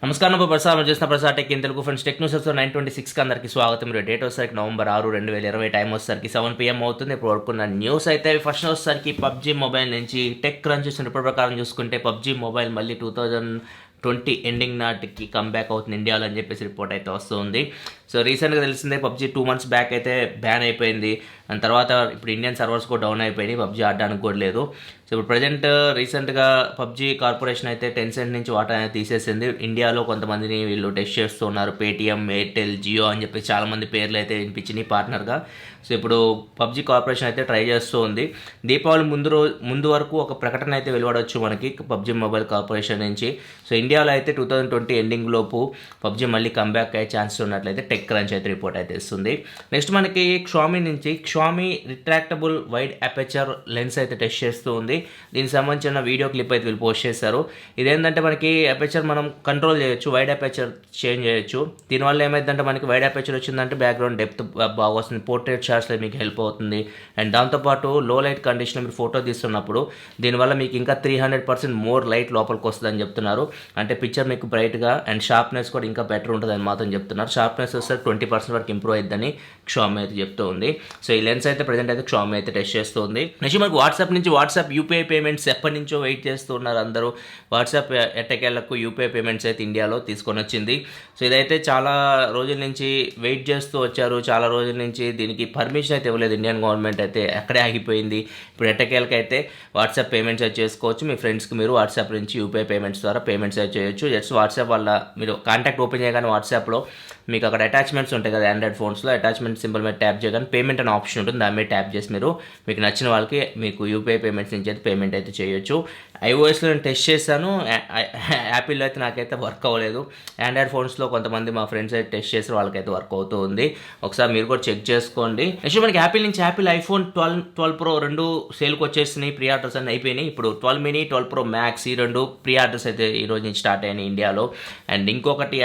నమస్కారం ప్రసాద్ చేసిన Prasad tech in Telugu friends tech news 926కి అందరికీ స్వాగతం. మీరు డేట్ వచ్చేసరికి నవంబర్ 6, 2020 టైం వచ్చేసరికి 7 PM అవుతుంది. ఇప్పుడు వరకున్న న్యూస్ అయితే ఫస్ట్ వచ్చేసరికి పబ్జీ మొబైల్ నుంచి టెక్ క్రంచ్ చేసిన రిపోర్ట్ ప్రకారం చూసుకుంటే పబ్జీ మొబైల్ మళ్ళీ 2020 ఎండింగ్ నాటికి కంబ్యాక్ అవుతుంది ఇండియాలో అని చెప్పేసి రిపోర్ట్ అయితే వస్తుంది. సో రీసెంట్గా తెలిసిందే పబ్జీ 2 months బ్యాక్ అయితే బ్యాన్ అయిపోయింది. దాని తర్వాత ఇప్పుడు ఇండియన్ సర్వర్స్ కూడా డౌన్ అయిపోయినాయి, పబ్జీ ఆడడానికి కూడా లేదు. సో ఇప్పుడు ప్రజెంట్ రీసెంట్గా పబ్జీ కార్పొరేషన్ అయితే Tencent నుంచి వాటా అనేది తీసేసింది. ఇండియాలో కొంతమందిని వీళ్ళు టెస్ట్ చేస్తున్నారు, పేటిఎం, ఎయిర్టెల్, జియో అని చెప్పి చాలామంది పేర్లు అయితే వినిపించినాయి పార్ట్నర్గా. సో ఇప్పుడు పబ్జీ కార్పొరేషన్ అయితే ట్రై చేస్తూ ఉంది. దీపావళి ముందు వరకు ఒక ప్రకటన అయితే వెలువడవచ్చు మనకి పబ్జీ మొబైల్ కార్పొరేషన్ నుంచి. సో ఇండియాలో అయితే 2020 ఎండింగ్ లోపు పబ్జీ మళ్ళీ కంబ్యాక్ అయ్యే ఛాన్సెస్ ఉన్నట్లయితే టెక్ క్రంచ్ అయితే రిపోర్ట్ అయితే ఇస్తుంది. నెక్స్ట్ మనకి Xiaomi నుంచి Xiaomi retractable wide aperture lens అయితే టెస్ట్ చేస్తూ ఉంది. దీనికి సంబంధించిన వీడియో క్లిప్ అయితే వీళ్ళు పోస్ట్ చేశారు. ఇదేంటంటే మనకి అపెచర్ మనం కంట్రోల్ చేయొచ్చు, వైడ్ అపెచర్ చేంజ్ చేయొచ్చు. దీనివల్ల ఏమైందంటే మనకి వైడ్ అపెచర్ వచ్చిందంటే బ్యాక్గ్రౌండ్ డెప్త్ బాగా వస్తుంది, పోర్ట్రేట్ షాట్స్లో మీకు హెల్ప్ అవుతుంది. అండ్ దాంతోపాటు లో లైట్ కండిషన్ మీరు ఫోటో తీస్తున్నప్పుడు దీనివల్ల మీకు ఇంకా 300% మోర్ లైట్ లోపలికి వస్తుంది అని చెప్తున్నారు. అంటే పిక్చర్ మీకు బ్రైట్గా అండ్ షార్ప్నెస్ కూడా ఇంకా బెటర్ ఉంటుంది అని మాత్రం చెప్తున్నారు. షార్ప్నెస్ వస్తే 20% వరకు ఇంప్రూవ్ అవుతుందని Xiaomi అయితే చెప్తూ ఉంది. సో ఈ లెన్స్ అయితే ప్రజెంట్ అయితే Xiaomi అయితే టెస్ట్ చేస్తుంది. నెక్స్ట్ మనకు వాట్సాప్ యూపీఐ పేమెంట్స్ ఎప్పటి నుంచో వెయిట్ చేస్తున్నారు అందరూ. వాట్సాప్ ఎట్టకేళ్లకు యూపీఐ పేమెంట్స్ అయితే ఇండియాలో తీసుకొని వచ్చింది. సో ఇదైతే చాలా రోజుల నుంచి వెయిట్ చేస్తూ వచ్చారు. చాలా రోజుల నుంచి దీనికి పర్మిషన్ అయితే ఇవ్వలేదు ఇండియన్ గవర్నమెంట్, అయితే అక్కడే ఆగిపోయింది. ఇప్పుడు ఎట్టకేళ్ళకైతే వాట్సాప్ పేమెంట్స్ అయితే చేసుకోవచ్చు. మీ ఫ్రెండ్స్కి మీరు వాట్సాప్ నుంచి యూపీఐ పేమెంట్స్ ద్వారా పేమెంట్స్ అయితే చేయొచ్చు. జస్ట్ వాట్సాప్ వల్ల మీరు కాంటాక్ట్ ఓపెన్ చేయగానే వాట్సాప్లో మీకు అక్కడ అటాచ్మెంట్స్ ఉంటాయి కదా, ఆండ్రాయిడ్ ఫోన్స్లో అటాచ్మెంట్ సింబల్ మీద ట్యాప్ చేయగానే పేమెంట్ అనే ఆప్షన్ ఉంటుంది. దాని మీద ట్యాప్ చేసి మీకు నచ్చిన వాళ్ళకి మీకు యూపీఐ పేమెంట్స్ నుంచి అయితే పేమెంట్ అయితే చేయొచ్చు. ఐఓఎస్లో నేను టెస్ట్ చేశాను, యాపిల్లో అయితే నాకైతే వర్క్ అవ్వలేదు. ఆండ్రాయిడ్ ఫోన్స్లో కొంతమంది మా ఫ్రెండ్స్ అయితే టెస్ట్ చేసి వాళ్ళకైతే వర్క్ అవుతూ ఉంది. ఒకసారి మీరు కూడా చెక్ చేసుకోండి. నెక్స్ట్ మనకి యాపిల్ నుంచి ఐఫోన్ 12 Pro రెండు సేల్కి వచ్చేసినాయి. ప్రీ ఆర్డర్స్ అన్నీ అయిపోయినాయి. ఇప్పుడు 12 mini 12 Pro Max ఈ రెండు ప్రీ ఆర్డర్స్ అయితే ఈ రోజు నుంచి స్టార్ట్ అయినాయి ఇండియాలో. అండ్ ఇంకొకటి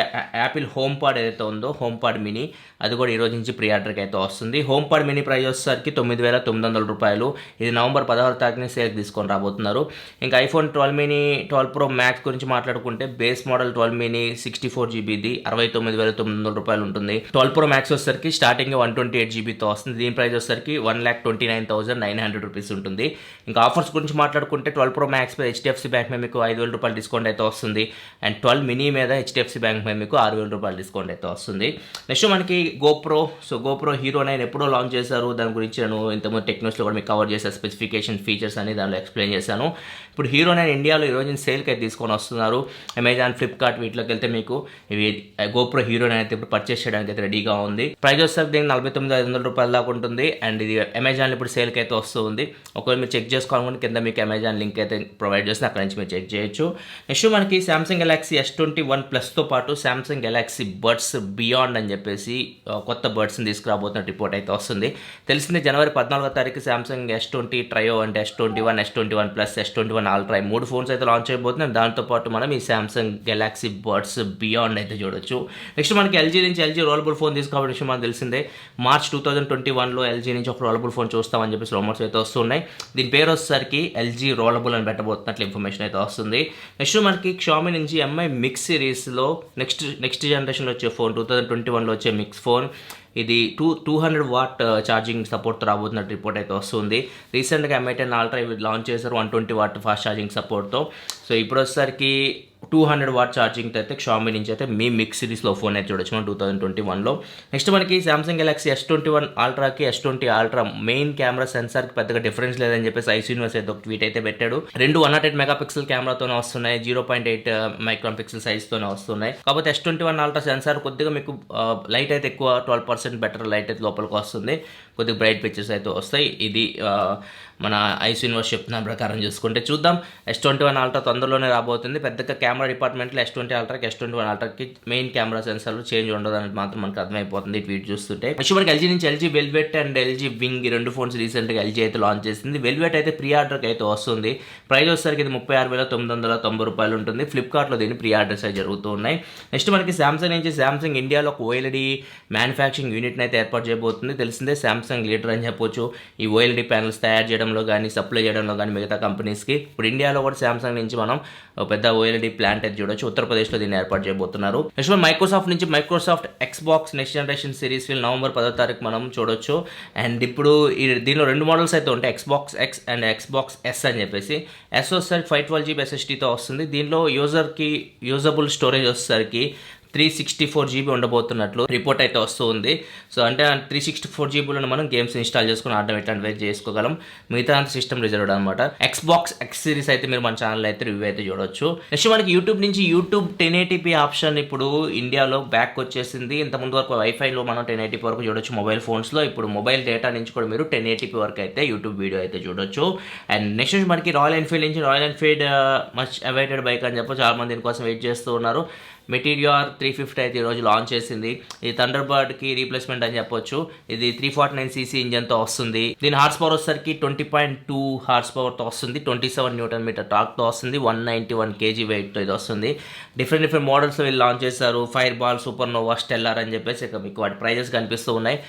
యాపిల్ హోమ్ పాడ్ ఏదైతే ఉందో హోమ్ పాడ్ మినీ, అది కూడా ఈ రోజు నుంచి ప్రీ ఆర్డర్కి అయితే వస్తుంది. హోమ్ పాడ్ మినీ ప్రైస్ వచ్చేసరికి 9,900 రూపాయలు. ఇది నవంబర్ 16 తారీఖున సేల్కి తీసుకొని రాబోతున్నారు. ఇంకా ఐఫోన్ 12 mini 12 Pro Max గురించి మాట్లాడుకుంటే బేస్ మోడల్ 12 mini 64GBది 69,900 రూపాయలు ఉంటుంది. 12 Pro Max వచ్చేసరికి స్టార్టింగ్ 128GBతో వస్తుంది. దీని ప్రైస్ వచ్చేసరికి 1,29,900 రూపీస్ ఉంటుంది. ఇంకా ఆఫర్స్ గురించి మాట్లాడుకుంటే 12 Pro Max మీద HDFC బ్యాంక్ మీద మీకు 5,000 రూపాయలు డిస్కౌంట్ అయితే వస్తుంది. అండ్ 12 mini మీద HDFC బ్యాంక్ మీద మీకు 6,000 రూపాయలు డిస్కౌంట్ అయితే వస్తుంది. నెక్స్ట్ మనకి గోప్రో హీరో 9 ఎప్పుడో లాంచ్ చేశారు. దాని గురించి నేను ఇంతకుముందు టెక్నోస్లో కూడా మీకు కవర్ చేశాను. స్పెసిఫికేషన్, ఫీచర్స్ అని దానిలో ఎక్స్ప్లెయిన్ చేశాను. ఇప్పుడు హీరో 9 ఇండియాలో ఈ రోజు సేల్కి అయితే తీసుకొని వస్తున్నారు. అమెజాన్, ఫ్లిప్కార్ట్ వీటిలోకి వెళ్తే మీకు ఇవి గోప్రో హీరో 9 అయితే ఇప్పుడు పర్చేస్ చేయడానికి అయితే రెడీగా ఉంది. ప్రైస్ వచ్చేసరికి దీనికి 49,500 రూపాయల దాకా ఉంటుంది. అండ్ ఇది అమెజాన్లో ఇప్పుడు సేల్కి అయితే వస్తుంది. ఒకవేళ మీరు చెక్ చేసుకోవాలనుకుంటే కింద మీకు అమెజాన్ లింక్ అయితే ప్రొవైడ్ చేస్తే అక్కడ నుంచి మీరు చెక్ చేయొచ్చు. నెక్స్ట్ మనకి సామ్సంగ్ గెలాక్సీ S21 ప్లస్తో పాటు సామ్సంగ్ గెలాక్సీ బడ్స్ బియాండ్ అని చెప్పేసి కొత్త బడ్స్ని తీసుకురాబోతున్న రిపోర్ట్ అయితే వస్తుంది. తెలిసింది జనవరి 14వ తారీఖు సామ్సంగ్ S20 ట్రయో అంటే S21, S21 plus, S21 ultra 3 phones అయితే లాంచ్ అయిపోతున్నాయి. దాంతోపాటు మనం ఈ సామ్సంగ్ గెలాక్సీ బడ్స్ బియాండ్ అయితే చూడొచ్చు. నెక్స్ట్ మనకి ఎల్జీ నుంచి రోలబుల్ ఫోన్ తీసుకోవడం విషయం మనకు తెలిసిందే. మార్చ్ 2021లో ఎల్జీ నుంచి ఒక రోలబుల్ ఫోన్ చూస్తామని చెప్పేసి రూమర్స్ అయితే వస్తున్నాయి. దీని పేరు వచ్చేసరికి ఎల్జీ రోలబుల్ అని పెట్టబోతున్నట్లు ఇన్ఫర్మేషన్ అయితే వస్తుంది. నెక్స్ట్ మనకి Xiaomi నుంచి MI మిక్స్ సిరీస్లో నెక్స్ట్ జనరేషన్లో వచ్చే ఫోన్ 2021లో వచ్చే మిక్స్ ఫోన్. ఇది 200 వాట్ ఛార్జింగ్ సపోర్ట్తో రాబోతున్నట్టు రిపోర్ట్ అయితే వస్తుంది. రీసెంట్గా MI 10 అల్ట్రా లాంచ్ చేశారు 120 వాట్ ఫాస్ట్ ఛార్జింగ్ సపోర్ట్తో. సో ఇప్పుడు వచ్చేసరికి 200 వాట్ ఛార్జింగ్తో అయితే Xiaomi నుంచి అయితే మీ మిక్స్ సిరీస్లో ఫోన్ అయితే చూడొచ్చు మనం 2021లో. నెక్స్ట్ మనకి సామ్సంగ్ గెలాక్సీ S21 అల్ట్రాకి S20 అల్ట్రా మెయిన్ కెమెరా సెన్సార్కి పెద్దగా డిఫరెన్స్ లేదని చెప్పేసి ఐసీయూనివర్స్ అయితే ఒక ట్వీట్ అయితే పెట్టాడు. రెండు 108 మెగాపిక్సెల్ కెమెరాతోనే వస్తున్నాయి, 0.8 మైక్రాన్ పిక్సెల్ సైజ్తోనే వస్తున్నాయి. కాకపోతే S21 అల్ట్రా సెన్సార్ కొద్దిగా మీకు లైట్ అయితే ఎక్కువ 12% బెటర్ లైట్ అయితే లోపలికి వస్తుంది, కొద్దిగా బ్రైట్ పిక్చర్స్ అయితే వస్తాయి. ఇది మన ఐసీయూనివర్స్ చెప్తున్న ప్రకారం చూసుకుంటే చూద్దాం. S21 అల్ట్రా తొందరలోనే రాబోతుంది. పెద్దగా కెమెరా డిపార్ట్మెంట్లో S20 అల్ట్రాకి S21 అల్ట్రాకి మెయిన్ కెమెరా సెన్సార్లు చేంజ్ ఉండదు అనేది మాత్రం మనకు అర్థమైపోతుంది ట్వీట్ చూస్తుంటే. నెక్స్ట్ మనకి ఎల్జీ నుంచి LG velvet and LG wing ఈ రెండు ఫోన్స్ రీసెంట్గా ఎల్జీ అయితే లాంచ్ చేసింది. వెల్వెట్ అయితే ప్రీ ఆర్డర్కి అయితే వస్తుంది. ప్రైస్ వచ్చేసరికి ఇది 36,990 రూపాయలు ఉంటుంది. ఫ్లిప్కార్ట్లో దీన్ని ప్రీ ఆర్డర్స్ అయితే జరుగుతూ ఉన్నాయి. నెక్స్ట్ మనకి సామ్సంగ్ నుంచి సామ్సంగ్ ఇండియాలో ఒక OLED మ్యానుఫ్యాక్చరింగ్ యూనిట్ని అయితే ఏర్పాటు చేయబోతుంది. తెలిసిందే సామ్సంగ్ శాంసంగ్ లీడర్ అని చెప్పొచ్చు ఈ ఓఎల్ఈడి ప్యానల్స్ తయారు చేయడంలో కానీ సప్లై చేయడంలో కానీ మిగతా కంపెనీస్కి. ఇప్పుడు ఇండియాలో కూడా శాంసంగ్ నుంచి మనం పెద్ద ఓఎల్ఈడి ప్లాంట్ అయితే చూడొచ్చు. ఉత్తరప్రదేశ్లో దీన్ని ఏర్పాటు చేయబోతున్నారు. నెక్స్ట్ మైక్రోసాఫ్ట్ నుంచి Microsoft Xbox next generation series November 10వ తారీఖు మనం చూడొచ్చు. అండ్ ఇప్పుడు దీనిలో 2 మోడల్స్ అయితే ఉంటాయి, Xbox X and Xbox S అని చెప్పేసి. ఎస్ వచ్చేసరికి 512 GB SSDతో వస్తుంది. దీనిలో యూజబుల్ స్టోరేజ్ వచ్చేసరికి 364 GB ఉండబోతున్నట్లు రిపోర్ట్ అయితే వస్తుంది. సో అంటే 364 GBలో మనం గేమ్స్ ఇన్స్టాల్ చేసుకుని ఆడడం ఎట్లాంటివి చేసుకోగలం. మిగతా అంత సిస్టమ్ రిజర్వ్డ్ అనమాట. ఎక్స్బాక్స్ ఎక్స్ సిరీస్ అయితే మీరు మన ఛానల్ అయితే రివ్యూ అయితే చూడొచ్చు. నెక్స్ట్ మనకి యూట్యూబ్ నుంచి యూట్యూబ్ 1080p ఆప్షన్ ఇప్పుడు ఇండియాలో బ్యాక్ వచ్చేసింది. ఇంతకుముందు వరకు వైఫైలో మనం 1080p వరకు చూడొచ్చు మొబైల్ ఫోన్స్లో. ఇప్పుడు మొబైల్ డేటా నుంచి కూడా మీరు 1080p వరకు అయితే యూట్యూబ్ వీడియో అయితే చూడొచ్చు. అండ్ నెక్స్ట్ మనకి రాయల్ ఎన్ఫీల్డ్ నుంచి royal Enfield much awaited bike అని చెప్పి చాలా మంది దీనికోసం వెయిట్ చేస్తూ ఉన్నారు. మెటీరియార్ 350 అయితే ఈరోజు లాంచ్ చేసింది. ఇది థండర్బర్డ్కి రీప్లేస్మెంట్ అని చెప్పొచ్చు. ఇది 349cc ఇంజన్తో వస్తుంది. దీని హార్స్ పవర్ వచ్చేసరికి 20.2 హార్స్ పవర్తో వస్తుంది. 27 Nm టార్క్తో వస్తుంది. 191 kg వెయిట్తో ఇది వస్తుంది. డిఫరెంట్ మోడల్స్ వీళ్ళు లాంచ్ చేశారు. Fireball, Supernova, Stellar అని చెప్పేసి ఇక మీకు వాటి ప్రైజెస్ కనిపిస్తూ ఉన్నాయి.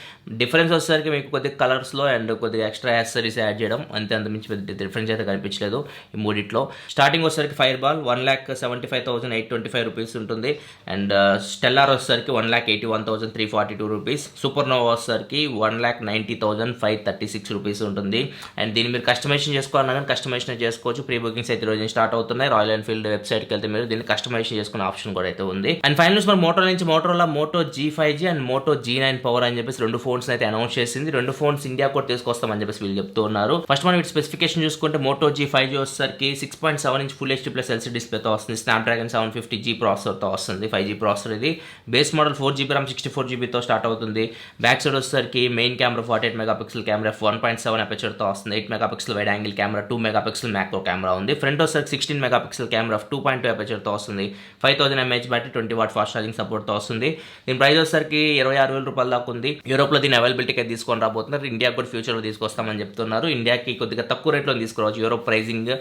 డిఫరెన్స్ వచ్చేసరికి మీకు కొద్దిగా కలర్స్లో అండ్ కొద్దిగా ఎక్స్ట్రా యాక్సెసరీస్ యాడ్ చేయడం, అంతమించి డిఫరెన్స్ అయితే కనిపించలేదు ఈ మూడిట్లో. స్టార్టింగ్ వచ్చేసరికి ఫైర్ బాల్ 1,75,825 రూపీస్ ఉంటుంది. అండ్ స్టెల్లార్ వచ్చేసరికి 1,81,342 రూపీస్. సూపర్ నోవా వచ్చేసరికి 1,90,536 రూపీస్ ఉంటుంది. అండ్ దీన్ని మీరు కస్టమైజేషన్ చేసుకోవాలన్నా కానీ కస్టమైజేషన్ చేసుకోవచ్చు. ప్రీ బుకింగ్స్ అయితే రోజు స్టార్ట్ అవుతున్నాయి. రాయల్ ఎన్ఫీల్డ్ వెబ్సైట్కి వెళ్తే మీరు దీన్ని కస్టమైజేషన్ చేసుకునే ఆప్షన్ కూడా అయితే ఉంది. అండ్ ఫైనల్స్ మన Motorola Moto G5G and Moto G9 power అని చెప్పేసి 2 ఫోన్స్ అయితే అనౌన్స్ చేసింది. 2 ఫోన్స్ ఇండియా కూడా తీసుకొస్తామని చెప్పేసి వీళ్ళు చెప్తూ ఉన్నారు. ఫస్ట్ మనం వీటి స్పెసిఫికేషన్ చూసుకుంటే మోటో G5G వచ్చేసరికి 6.7 ఇంచ్ ఫుల్ HD+ LCD డిస్ప్లేతో వస్తుంది. స్నాప్డ్రాగన్ 750G ప్రాసెసర్తో వస్తుంది. 5G ప్రాసెసర్ ఇది. బేస్ మోడల్ 4GB RAM 64 GBతో స్టార్ట్ అవుతుంది. బ్యాక్ సైడ్ వచ్చేసరికి మెయిన్ కెమెరా 48 మెగాపిక్సెల్ కెమెరా 1.7 అపర్చర్తో వస్తుంది. 8 megapixel wide angle camera, 2 megapixel macro camera ఉంది. ఫ్రంట్ వచ్చేసరికి 16 మెగాపిక్సెల్ కెమెరా 2.2 అపర్చర్తో వస్తుంది. 5000 mAh battery, 20 watt fast charging సపోర్ట్తో వస్తుంది. దీని ప్రైస్ వచ్చేసరికి 26,000 రూపాయల దాకా ఉంది. యూరోప్లో దీని అవైలబిలిటీకి తీసుకొని రాబోతున్నారు. ఇండియాకి కూడా ఫ్యూచర్లో తీసుకొస్తామని చెప్తున్నారు. ఇండియాకి కొద్దిగా తక్కువ రేట్లో తీసుకురావచ్చు. యూరోప్ ప్రైజింగ్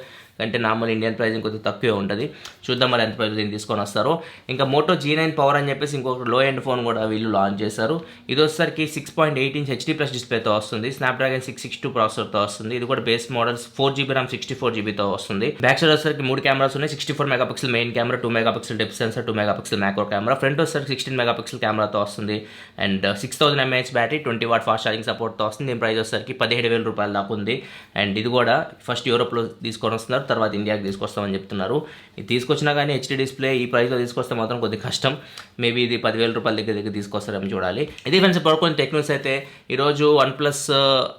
అంటే నార్మల్ ఇండియన్ ప్రైజింగ్ కొద్దిగా తక్కువే ఉంటుంది. చూద్దాం మరి ఎంత ప్రైస్ దీన్ని తీసుకొని వస్తారు. ఇంకా మోటో G9 పవర్ అని చెప్పేసి ఇంకొక లో ఎండ్ ఫోన్ కూడా వీళ్ళు లాంచ్ చేశారు. ఇది వచ్చేసరికి 6.8 ఇంచ్ HD+ డిస్ప్లేతో వస్తుంది. స్నాప్డ్రాగన్ 662 ప్రాసెసర్తో వస్తుంది. ఇది కూడా బేస్ మోడల్స్ 4GB RAM 64 GBతో వస్తుంది. బ్యాక్ సైడ్ వచ్చేసరికి 3 కెమెరాస్ ఉన్నాయి. 64 megapixel main camera, 2 megapixel depth sensor, 2 megapixel macro camera. Front వచ్చేసరికి 16 మెగాపిక్సెల్ కెమెరాతో వస్తుంది. And 6000 mAh battery, 20 watt fast charging సపోర్ట్తో వస్తుంది. దీని ప్రైస్ వచ్చేసరికి 17,000 రూపాయల దాకా ఉంది. అండ్ ఇది కూడా ఫస్ట్ యూరోప్లో తీసుకొని వస్తున్నారు, తర్వాత ఇండియాకి తీసుకొస్తామని చెప్తున్నారు. ఇది తీసుకొచ్చినా కానీ HD డిస్ప్లే ఈ ప్రైస్లో తీసుకొస్తే మాత్రం కొద్దిగా కష్టం. మేబీ ఇది 10,000 రూపాయల దగ్గర తీసుకొస్తారని చూడాలి. ఇది ఫ్రెండ్స్ పడుకొని టెక్నిక్స్ అయితే ఈరోజు OnePlus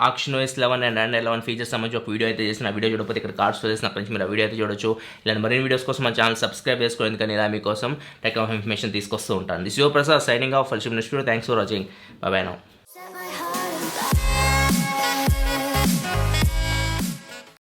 ఆక్షన్ OS 11 అండ్ Android 11 ఫీచర్స్ సంబంధించి ఒక వీడియో అయితే చేసిన. వీడియో చూడకపోతే ఇక్కడ కార్డ్స్ చేసిన ఫ్రెండ్స్ మీరు ఆ వీడియో అయితే చూడొచ్చు. ఇలాంటి మరిన్ని వీడియోస్ కోసం మన ఛానల్ సబ్స్క్రైబ్ చేసుకోండి, ఎందుకని ఇలా మీకోసం టెక్ ఇన్ఫర్మేషన్ తీసుకొస్తూ ఉంటాను. This your Prasad signing off. Thanks for watching. By by now.